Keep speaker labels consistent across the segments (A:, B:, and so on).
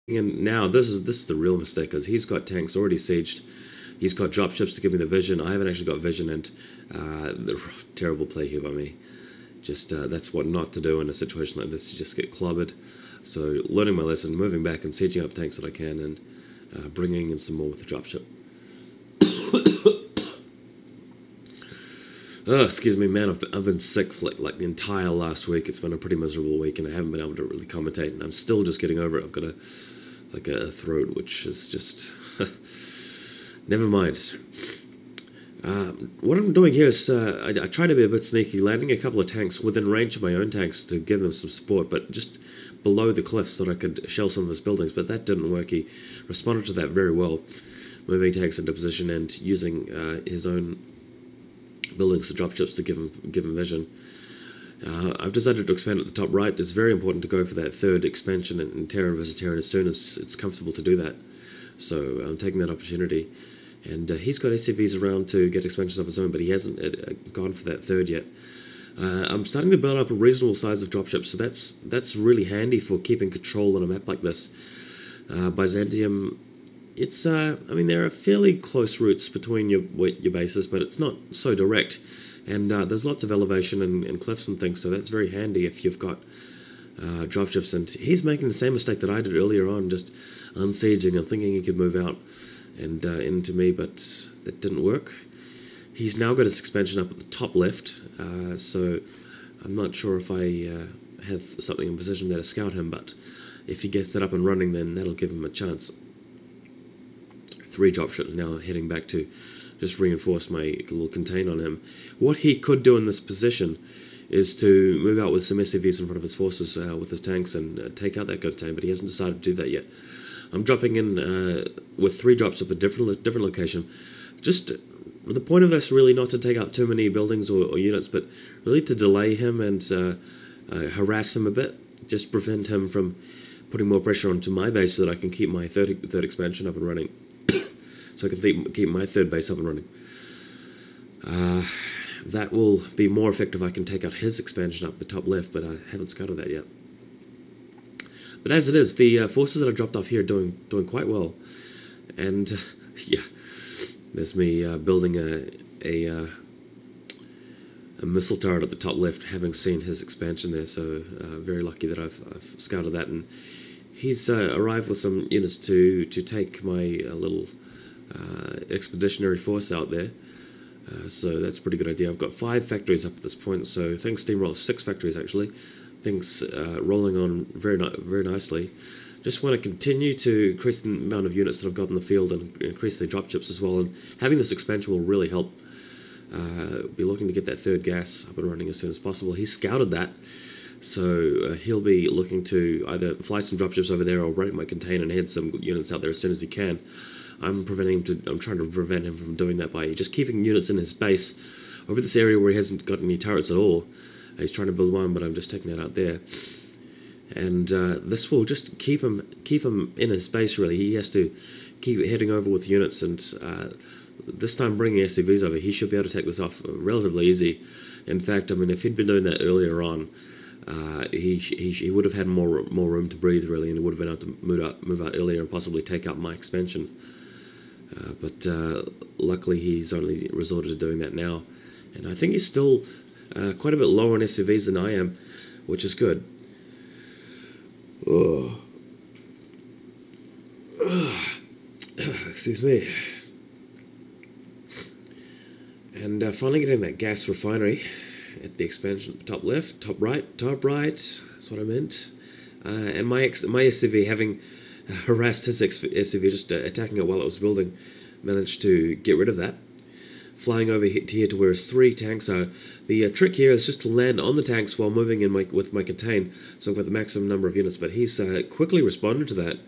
A: And now this is the real mistake, because he's got tanks already sieged. He's got dropships to give me the vision. I haven't actually got vision, and the terrible play here by me. Just that's what not to do in a situation like this. You just get clobbered. So learning my lesson, moving back and sieging up tanks that I can, and bringing in some more with the dropship. Oh, excuse me, man. I've been sick for like the entire last week. It's been a pretty miserable week, and I haven't been able to really commentate. And I'm still just getting over it. I've got a throat, which is just never mind. What I'm doing here is I try to be a bit sneaky, landing a couple of tanks within range of my own tanks to give them some support, but just below the cliff so that I could shell some of his buildings. But that didn't work. He responded to that very well, moving tanks into position and using his own buildings to dropships to give him vision. I've decided to expand at the top right. It's very important to go for that third expansion in Terran versus Terran as soon as it's comfortable to do that. So I'm taking that opportunity. And he's got SCVs around to get expansions of his own, but he hasn't gone for that third yet. I'm starting to build up a reasonable size of dropships, so that's really handy for keeping control on a map like this. Byzantium, it's I mean, there are fairly close routes between your bases, but it's not so direct. And there's lots of elevation and cliffs and things, so that's very handy if you've got dropships. And he's making the same mistake that I did earlier on, just unsieging and thinking he could move out and into me, but that didn't work. He's now got his expansion up at the top left, so I'm not sure if I have something in position there to scout him, but if he gets that up and running, then that'll give him a chance. 3 dropships now heading back to just reinforce my little contain on him. What he could do in this position is to move out with some SCVs in front of his forces with his tanks and take out that contain, but he hasn't decided to do that yet. I'm dropping in with 3 drops up a different location. Just the point of this really not to take out too many buildings or units, but really to delay him and harass him a bit, just prevent him from putting more pressure onto my base so that I can keep my third expansion up and running. So I can keep my third base up and running. That will be more effective. I can take out his expansion up the top left, but I haven't scouted that yet. But as it is, the forces that I dropped off here are doing quite well. And yeah, there's me building a missile turret at the top left, having seen his expansion there. So very lucky that I've scouted that. And he's arrived with some units to take my little expeditionary force out there. So that's a pretty good idea. I've got 5 factories up at this point, so things steamroll. 6 factories actually. Things rolling on very nicely. Just want to continue to increase the amount of units that I've got in the field and increase the dropships as well. And having this expansion will really help. Be looking to get that third gas up and running as soon as possible. He's scouted that, so he'll be looking to either fly some dropships over there or break my container and head some units out there as soon as he can. I'm trying to prevent him from doing that by just keeping units in his base over this area where he hasn't got any turrets at all. He's trying to build one, but I'm just taking that out there. And this will just keep him in his base, really. He has to keep heading over with units, and this time bringing SCVs over, he should be able to take this off relatively easy. In fact, I mean, if he'd been doing that earlier on, he would have had more room to breathe, really, and he would have been able to move out earlier and possibly take out my expansion. But luckily, he's only resorted to doing that now. And I think he's still quite a bit lower on SCVs than I am, which is good. Excuse me. And finally getting that gas refinery at the expansion, top left, top right, that's what I meant. And my SCV, having harassed his SCV, just attacking it while it was building, managed to get rid of that. Flying over here to where his 3 tanks are. The trick here is just to land on the tanks while moving in with my contain, so I've got the maximum number of units, but he's quickly responded to that.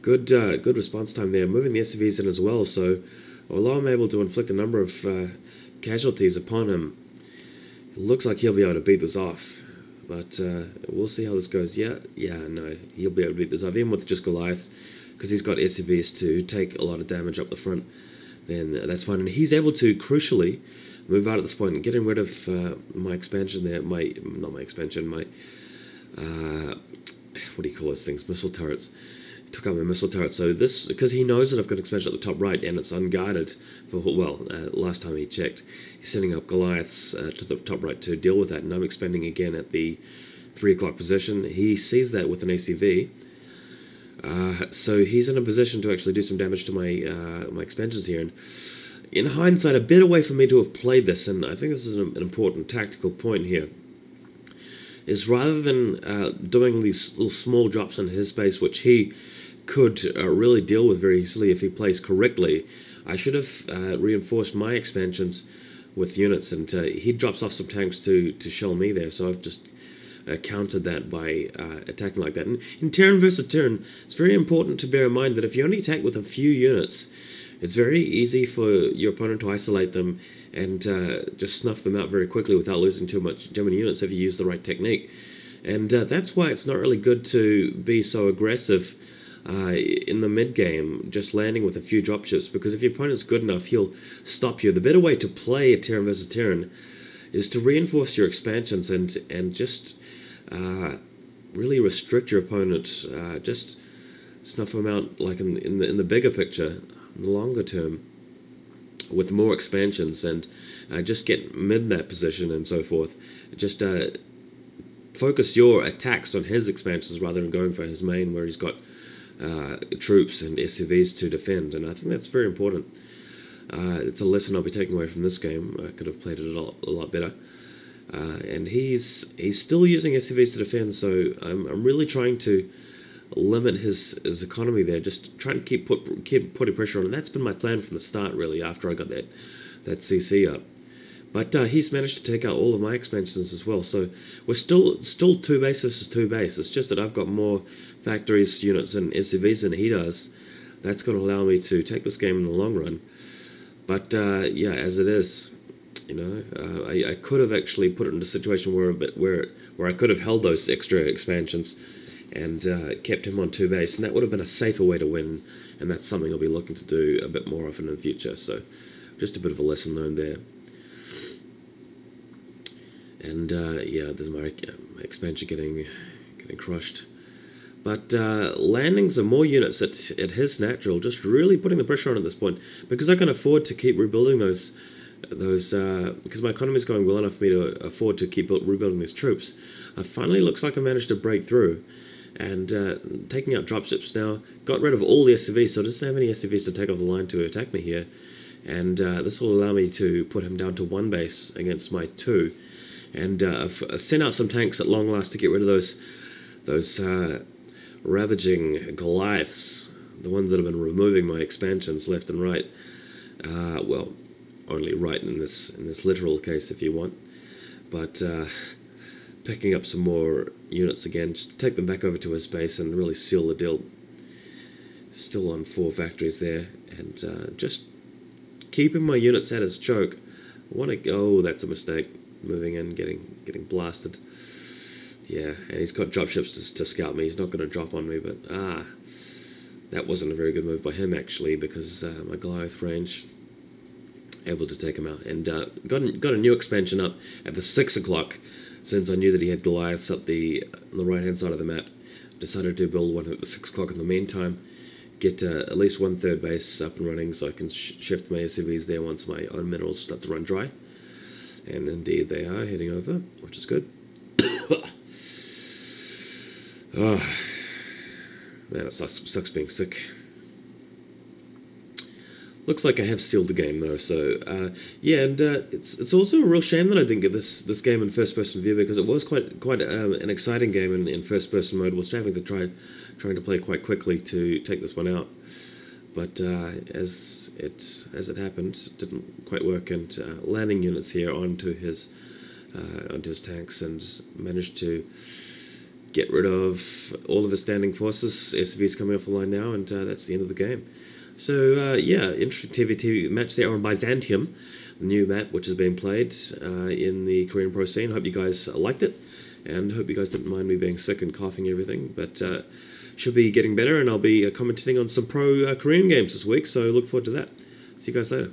A: Good response time there, moving the SCVs in as well, so although I'm able to inflict a number of casualties upon him, it looks like he'll be able to beat this off. But we'll see how this goes. Yeah, no, he'll be able to beat this off, even with just Goliaths, because he's got SCVs to take a lot of damage up the front. Then that's fine. And he's able to, crucially, move out at this point and getting rid of my expansion there. Not my expansion, my, what do you call those things? Missile turrets. took out my missile turret. So this, because he knows that I've got an expansion at the top right and it's unguarded for, well, last time he checked, he's sending up Goliaths to the top right to deal with that, and I'm expanding again at the 3 o'clock position. He sees that with an ACV, so he's in a position to actually do some damage to my expansions here. And in hindsight, a better way for me to have played this, and I think this is an important tactical point here, is rather than doing these little small drops into his base, which he could really deal with very easily if he plays correctly, I should have reinforced my expansions with units, and he drops off some tanks to shell me there, so I've just countered that by attacking like that. And in Terran versus Terran, it's very important to bear in mind that if you only attack with a few units, it's very easy for your opponent to isolate them and just snuff them out very quickly without losing too many units if you use the right technique. And that's why it's not really good to be so aggressive in the mid-game, just landing with a few dropships, because if your opponent's good enough, he'll stop you. The better way to play a Terran versus Terran is to reinforce your expansions and just really restrict your opponent, just snuff them out like in the bigger picture, in the longer term, with more expansions, and just get mid that position and so forth. Just focus your attacks on his expansions rather than going for his main where he's got troops and SCVs to defend, and I think that's very important. It's a lesson I'll be taking away from this game. I could have played it a lot better. And he's still using SCVs to defend, so I'm really trying to limit his economy there, just trying to keep putting pressure on, and that's been my plan from the start, really, after I got that CC up. But he's managed to take out all of my expansions as well, so we're still 2 base versus 2 base. It's just that I've got more factories, units, and SCVs than he does. That's going to allow me to take this game in the long run. But yeah, as it is, you know, I could have actually put it in a situation where I could have held those extra expansions and kept him on 2 base, and that would have been a safer way to win, and that's something I'll be looking to do a bit more often in the future. So just a bit of a lesson learned there. And yeah, there's my expansion getting crushed. But landing some more units at his natural, just really putting the pressure on at this point, because I can afford to keep rebuilding those because my economy is going well enough for me to afford to keep rebuilding these troops. Finally looks like I managed to break through, and taking out dropships now. Got rid of all the SCVs, so it doesn't have any SCVs to take off the line to attack me here, and this will allow me to put him down to 1 base against my 2, and send out some tanks at long last to get rid of those ravaging Goliaths, the ones that have been removing my expansions left and right. Well, only right in this literal case if you want, but picking up some more units again, just to take them back over to his base and really seal the deal. Still on 4 factories there, and just keeping my units at his choke. I want to go. Oh, that's a mistake. Moving in, getting blasted. Yeah, and he's got dropships to scout me. He's not going to drop on me, but that wasn't a very good move by him actually, because my Goliath range able to take him out, and got a new expansion up at the 6 o'clock, since I knew that he had Goliaths up on the right hand side of the map. Decided to build one at the 6 o'clock in the meantime, get at least 1/3 base up and running, so I can shift my SCVs there once my own minerals start to run dry. And indeed they are heading over, which is good. Oh, man, it sucks being sick. Looks like I have sealed the game though, so yeah, and it's also a real shame that I didn't get this game in first-person view, because it was quite an exciting game in first-person mode. Was having to trying to play quite quickly to take this one out, but as it happened, it didn't quite work, and landing units here onto his tanks, and managed to get rid of all of his standing forces. SCV's coming off the line now, and that's the end of the game. So yeah, interesting TV match there on Byzantium, the new map which is being played in the Korean pro scene. Hope you guys liked it, and hope you guys didn't mind me being sick and coughing and everything, but should be getting better, and I'll be commentating on some pro Korean games this week, so look forward to that. See you guys later.